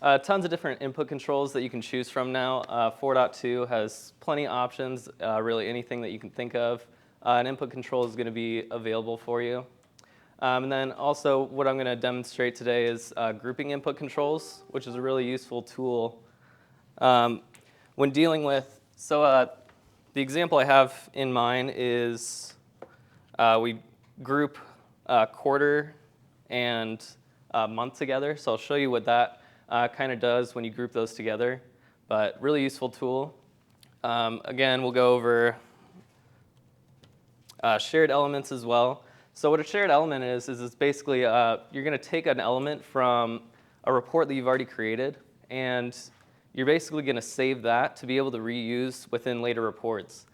Tons of different input controls that you can choose from now. 4.2 has plenty of options, really anything that you can think of. An input control is going to be available for you. And then also what I'm going to demonstrate today is grouping input controls, which is a really useful tool when dealing with, the example I have in mind is we group quarter and month together. So I'll show you what that kind of does when you group those together, but really useful tool. Again, we'll go over shared elements as well. So what a shared element is it's basically you're going to take an element from a report that you've already created, and you're basically going to save that to be able to reuse within later reports.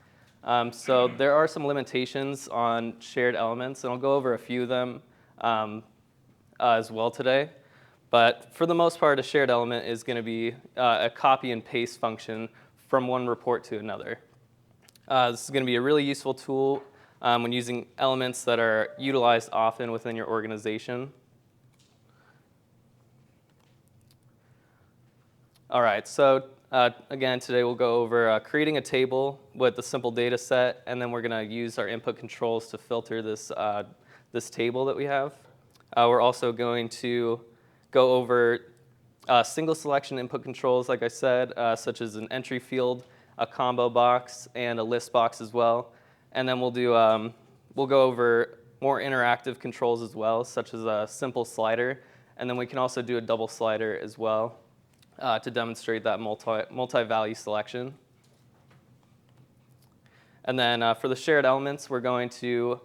So there are some limitations on shared elements, and I'll go over a few of them as well today. But for the most part, a shared element is going to be a copy and paste function from one report to another. This is going to be a really useful tool when using elements that are utilized often within your organization. All right, so again, today we'll go over creating a table with a simple data set, and then we're going to use our input controls to filter this, this table that we have. We're also going to go over single selection input controls, like I said, such as an entry field, a combo box, and a list box as well. And then we'll go over more interactive controls as well, such as a simple slider. And then we can also do a double slider as well to demonstrate that multi-value selection. And then for the shared elements, we're going to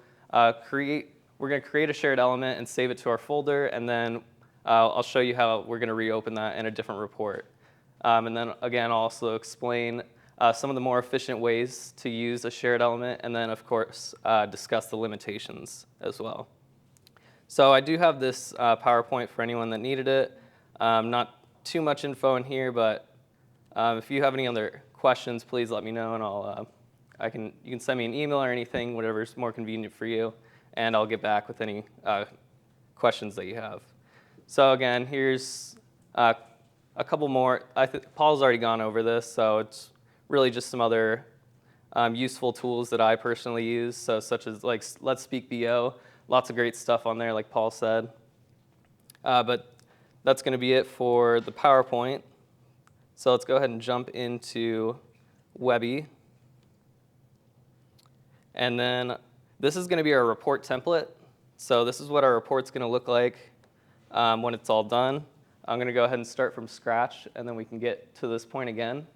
create a shared element and save it to our folder, and then I'll show you how we're going to reopen that in a different report. And then again, I'll also explain some of the more efficient ways to use a shared element, and then of course discuss the limitations as well. So I do have this PowerPoint for anyone that needed it. Not too much info in here, but if you have any other questions, please let me know, and you can send me an email or anything, whatever's more convenient for you, and I'll get back with any questions that you have. So again, here's a couple more. Paul's already gone over this, so it's really just some other useful tools that I personally use, so such as like Let's Speak BO, lots of great stuff on there, like Paul said. But that's going to be it for the PowerPoint. So let's go ahead and jump into Webi. And then this is going to be our report template. So this is what our report's going to look like when it's all done. I'm going to go ahead and start from scratch, and then we can get to this point again.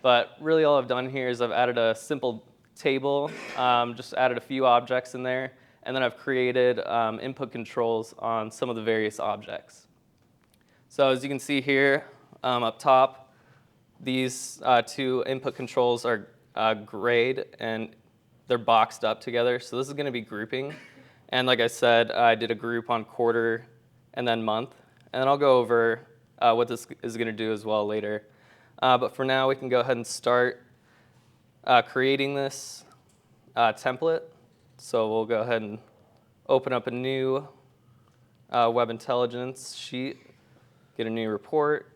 But really all I've done here is I've added a simple table, just added a few objects in there, and then I've created input controls on some of the various objects. So as you can see here up top, these two input controls are grayed, and they're boxed up together. So this is going to be grouping. And like I said, I did a group on quarter and then month. And then I'll go over what this is going to do as well later. But for now, we can go ahead and start creating this template. So we'll go ahead and open up a new Web Intelligence sheet, get a new report.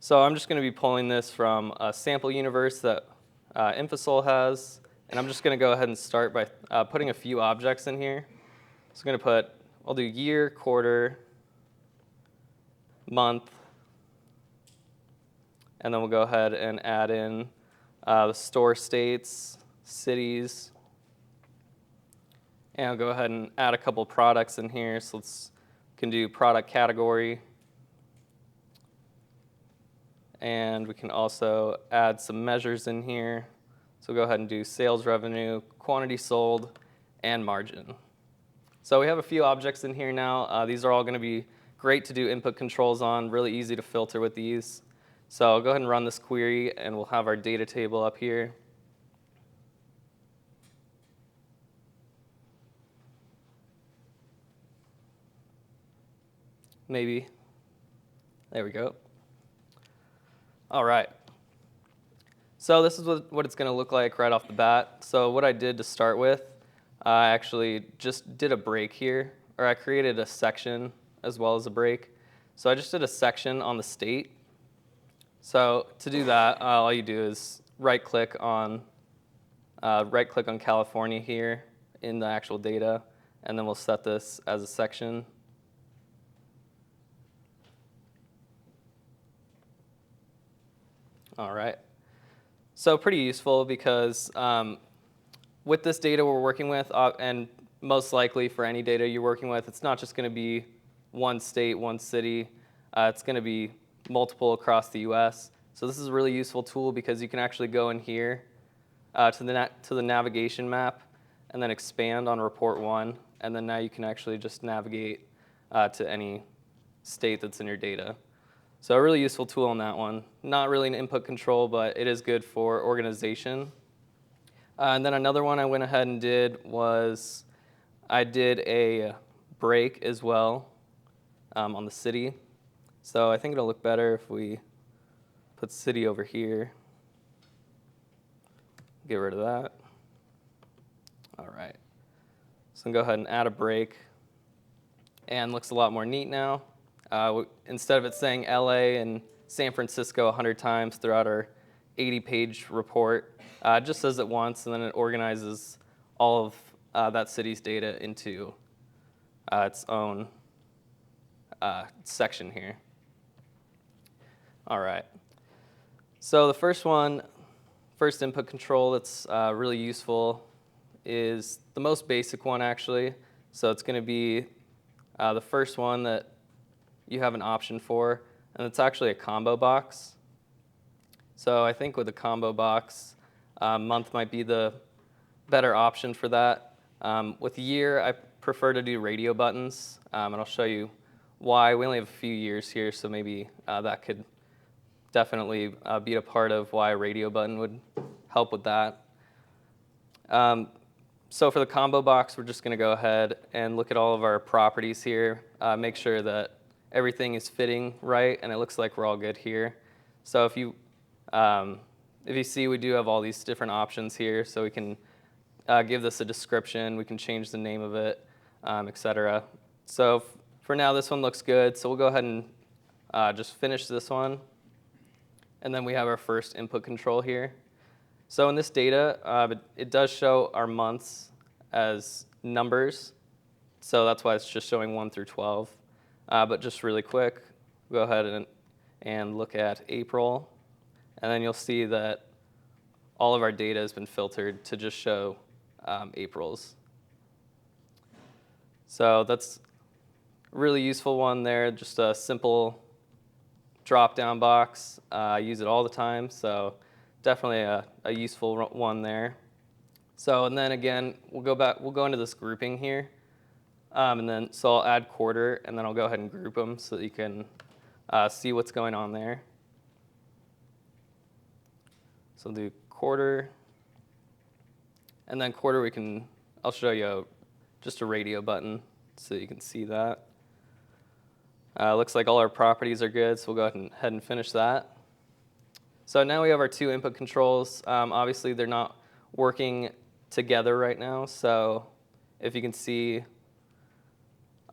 So I'm just going to be pulling this from a sample universe that Infosol has. And I'm just going to go ahead and start by putting a few objects in here. So I'm going to I'll do year, quarter, month, and then we'll go ahead and add in the store states, cities, and I'll go ahead and add a couple products in here. So can do product category, and we can also add some measures in here. So go ahead and do sales revenue, quantity sold, and margin. So we have a few objects in here now. These are all going to be great to do input controls on, really easy to filter with these. So I'll go ahead and run this query, and we'll have our data table up here. Maybe. There we go. All right. So this is what it's going to look like right off the bat. So what I did to start with, I actually just did a break here, or I created a section as well as a break. So I just did a section on the state. So to do that, all you do is right-click on California here in the actual data, and then we'll set this as a section. All right. So pretty useful because with this data we're working with, and most likely for any data you're working with, it's not just going to be one state, one city. It's going to be multiple across the US. So this is a really useful tool because you can actually go in here to the navigation map and then expand on report 1. And then now you can actually just navigate to any state that's in your data. So a really useful tool on that one. Not really an input control, but it is good for organization. And then another one I went ahead and did was I did a break as well on the city. So I think it'll look better if we put city over here. Get rid of that. All right. So I'm going to go ahead and add a break. And looks a lot more neat now. Instead of it saying LA and San Francisco 100 times throughout our 80-page report, it just says it once, and then it organizes all of that city's data into its own section here. All right. So the first input control that's really useful is the most basic one, actually. So it's going to be the first one that you have an option for, and it's actually a combo box. So I think with a combo box, month might be the better option for that. With year, I prefer to do radio buttons, and I'll show you why. We only have a few years here, so maybe that could definitely be a part of why a radio button would help with that. So for the combo box, we're just going to go ahead and look at all of our properties here, make sure that everything is fitting right, and it looks like we're all good here. So if you see, we do have all these different options here, so we can give this a description, we can change the name of it, etc. So for now, this one looks good, so we'll go ahead and just finish this one. And then we have our first input control here. So in this data, it does show our months as numbers, so that's why it's just showing 1 through 12. But just really quick, go ahead and look at April, and then you'll see that all of our data has been filtered to just show April's. So that's a really useful one there, just a simple drop-down box. I use it all the time, so definitely a useful one there. So, and then again, we'll go into this grouping here. So I'll add quarter, and then I'll go ahead and group them so that you can see what's going on there. So I'll do quarter, and then quarter I'll show you just a radio button so you can see that. Looks like all our properties are good, so we'll go ahead and finish that. So now we have our two input controls. Obviously, they're not working together right now, so if you can see,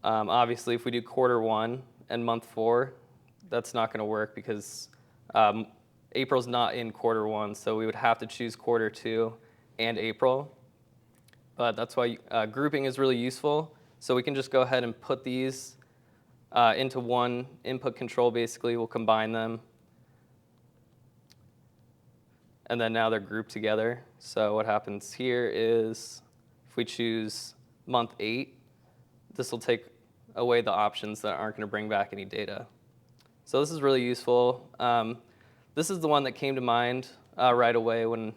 obviously, if we do quarter 1 and month 4, that's not going to work because April's not in quarter 1, so we would have to choose quarter 2 and April. But that's why grouping is really useful. So we can just go ahead and put these into one input control, basically. We'll combine them. And then now they're grouped together. So what happens here is if we choose month 8, this will take away the options that aren't going to bring back any data. So this is really useful. This is the one that came to mind right away when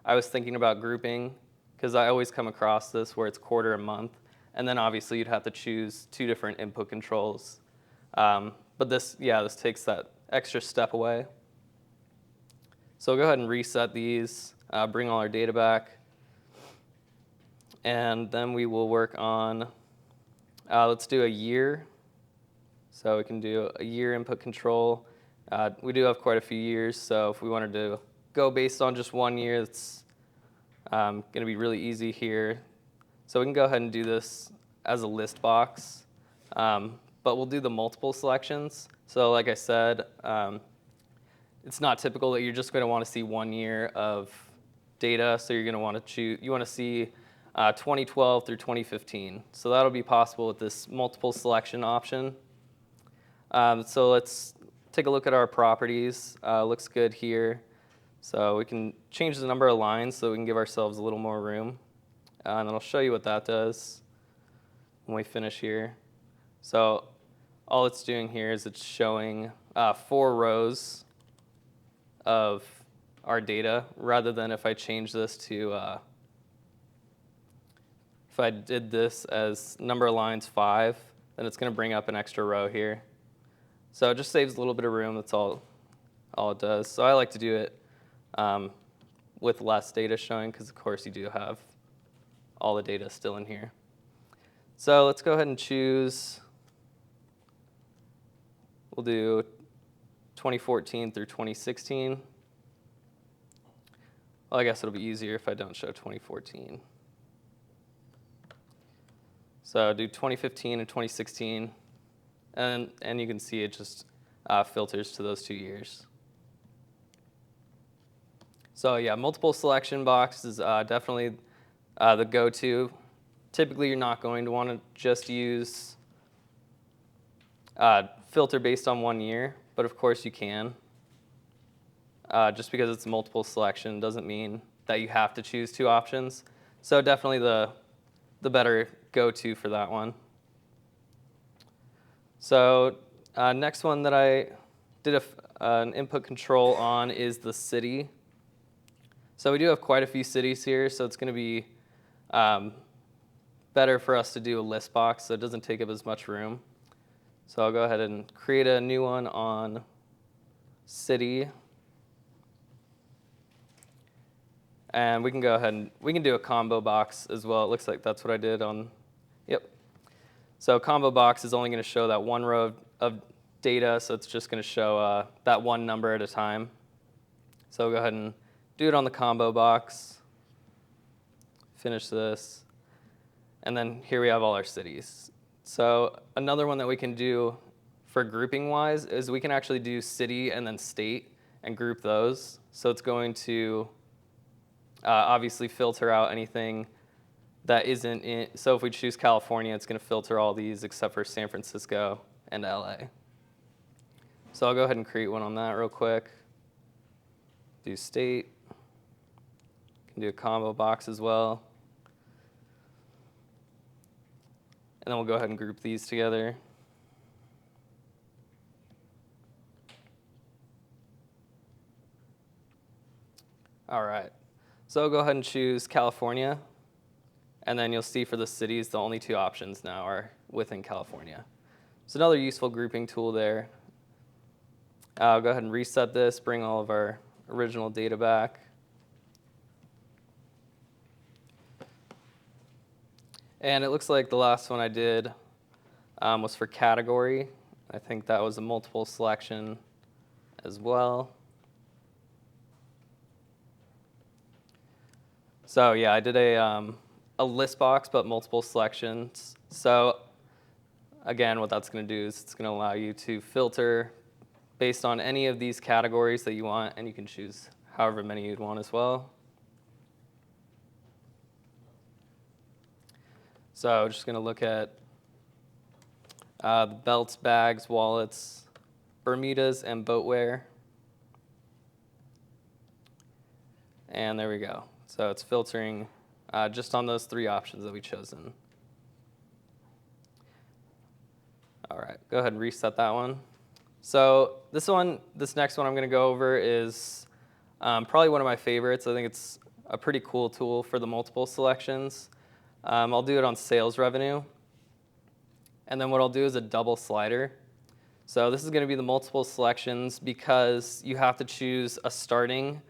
I was thinking about grouping, because I always come across this where it's quarter and month. And then obviously you'd have to choose 2 different input controls. But this takes that extra step away. So we'll go ahead and reset these, bring all our data back. And then we will work on, let's do a year. So we can do a year input control. We do have quite a few years, so if we wanted to go based on just 1 year, it's going to be really easy here. So we can go ahead and do this as a list box. but we'll do the multiple selections. So like I said, it's not typical that you're just going to want to see 1 year of data. So you're going to want to choose, you want to see 2012 through 2015. So that'll be possible with this multiple selection option. So let's take a look at our properties. Looks good here. So we can change the number of lines so we can give ourselves a little more room. And then I'll show you what that does when we finish here. So all it's doing here is it's showing 4 rows of our data, rather than if I change this to, if I did this as number of lines 5, then it's going to bring up an extra row here. So it just saves a little bit of room. That's all it does. So I like to do it with less data showing, because of course you do have all the data still in here. So let's go ahead and choose, we'll do 2014 through 2016. Well, I guess it'll be easier if I don't show 2014. So do 2015 and 2016, and you can see it just filters to those 2 years. So yeah, multiple selection box is definitely the go-to. Typically, you're not going to want to just use filter based on 1 year, but of course you can. Just because it's multiple selection doesn't mean that you have to choose 2 options. So definitely the better go-to for that one. So next one that I did an input control on is the city. So we do have quite a few cities here, so it's going to be better for us to do a list box so it doesn't take up as much room. So I'll go ahead and create a new one on city. And we can go ahead and we can do a combo box as well. It looks like that's what I did on, yep. So combo box is only going to show that 1 row of data, so it's just going to show that 1 number at a time. So we'll go ahead and do it on the combo box. Finish this. And then here we have all our cities. So another one that we can do for grouping wise is we can actually do city and then state and group those. So it's going to obviously filter out anything that isn't in. So if we choose California, it's going to filter all these except for San Francisco and LA. So I'll go ahead and create one on that real quick. Do state. Can do a combo box as well. And then we'll go ahead and group these together. All right. So I'll go ahead and choose California. And then you'll see for the cities, the only 2 options now are within California. So another useful grouping tool there. I'll go ahead and reset this, bring all of our original data back. And it looks like the last one I did was for category. I think that was a multiple selection as well. So yeah, I did a list box, but multiple selections. So again, what that's going to do is it's going to allow you to filter based on any of these categories that you want, and you can choose however many you'd want as well. So just going to look at the belts, bags, wallets, Bermudas, and boatwear. And there we go. So it's filtering just on those 3 options that we've chosen. All right, go ahead and reset that one. So this next one I'm going to go over is probably one of my favorites. I think it's a pretty cool tool for the multiple selections. I'll do it on sales revenue. And then what I'll do is a double slider. So this is going to be the multiple selections because you have to choose a starting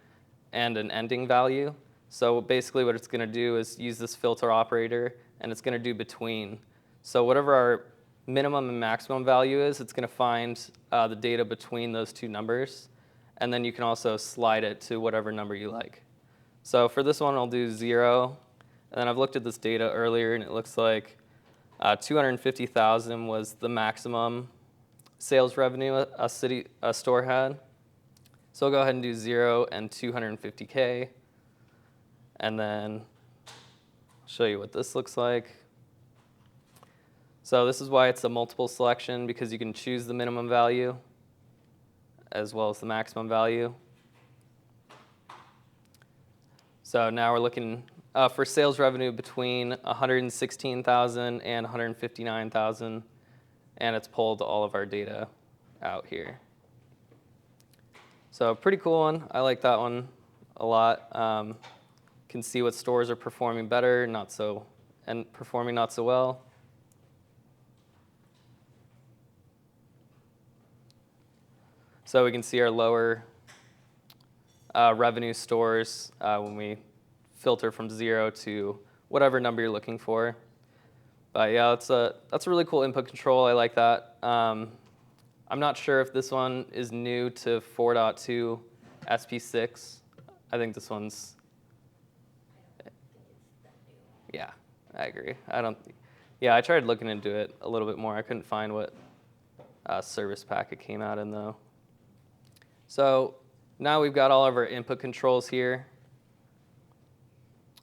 and an ending value. So basically what it's going to do is use this filter operator, and it's going to do between. So whatever our minimum and maximum value is, it's going to find the data between those 2 numbers. And then you can also slide it to whatever number you like. So for this one, I'll do 0. And then I've looked at this data earlier, and it looks like $250,000 was the maximum sales revenue a store had. So we'll go ahead and do 0 and 250K. And then I'll show you what this looks like. So this is why it's a multiple selection, because you can choose the minimum value as well as the maximum value. So now we're looking for sales revenue between $116,000 and $159,000, and it's pulled all of our data out here. So pretty cool one. I like that one a lot. Can see what stores are performing better, and performing not so well. So we can see our lower revenue stores when we filter from 0 to whatever number you're looking for. But yeah, that's a really cool input control. I like that. I'm not sure if this one is new to 4.2 SP6. I think this one's. Yeah, I agree. I tried looking into it a little bit more. I couldn't find what service pack it came out in though. So now we've got all of our input controls here.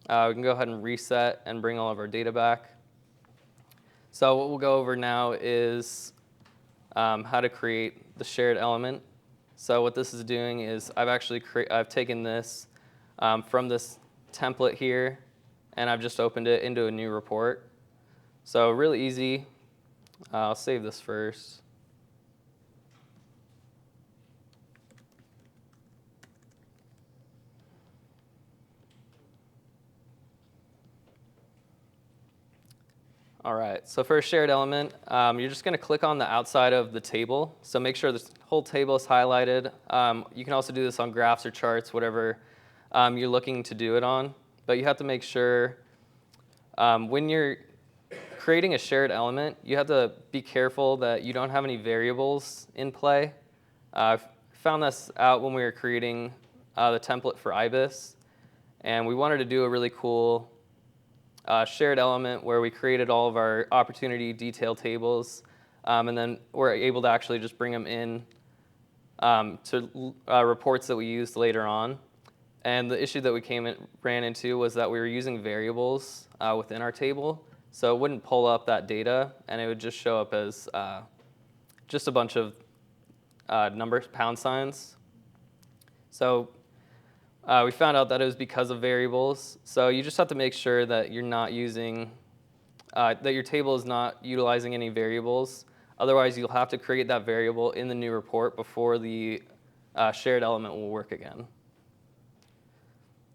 We can go ahead and reset and bring all of our data back. So what we'll go over now is how to create the shared element. So what this is doing is I've taken this from this template here, and I've just opened it into a new report. So really easy. I'll save this first. All right, so for a shared element, you're just going to click on the outside of the table. So make sure this whole table is highlighted. You can also do this on graphs or charts, whatever you're looking to do it on. But you have to make sure when you're creating a shared element, you have to be careful that you don't have any variables in play. I found this out when we were creating the template for IBIS, and we wanted to do a really cool shared element where we created all of our opportunity detail tables, and then we're able to actually just bring them in to reports that we used later on. And the issue that we ran into was that we were using variables within our table, so it wouldn't pull up that data, and it would just show up as just a bunch of numbers, pound signs. So we found out that it was because of variables. So you just have to make sure that you're not using, that your table is not utilizing any variables. Otherwise, you'll have to create that variable in the new report before the shared element will work again.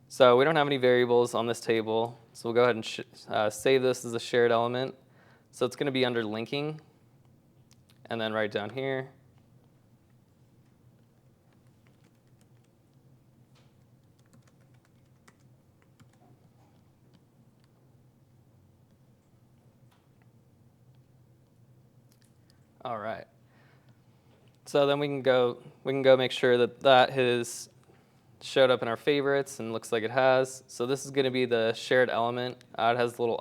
So we don't have any variables on this table. So we'll go ahead and save this as a shared element. So it's going to be under linking, and then right down here. All right. So then we can go make sure that that has showed up in our favorites, and looks like it has. So this is going to be the shared element. It has a little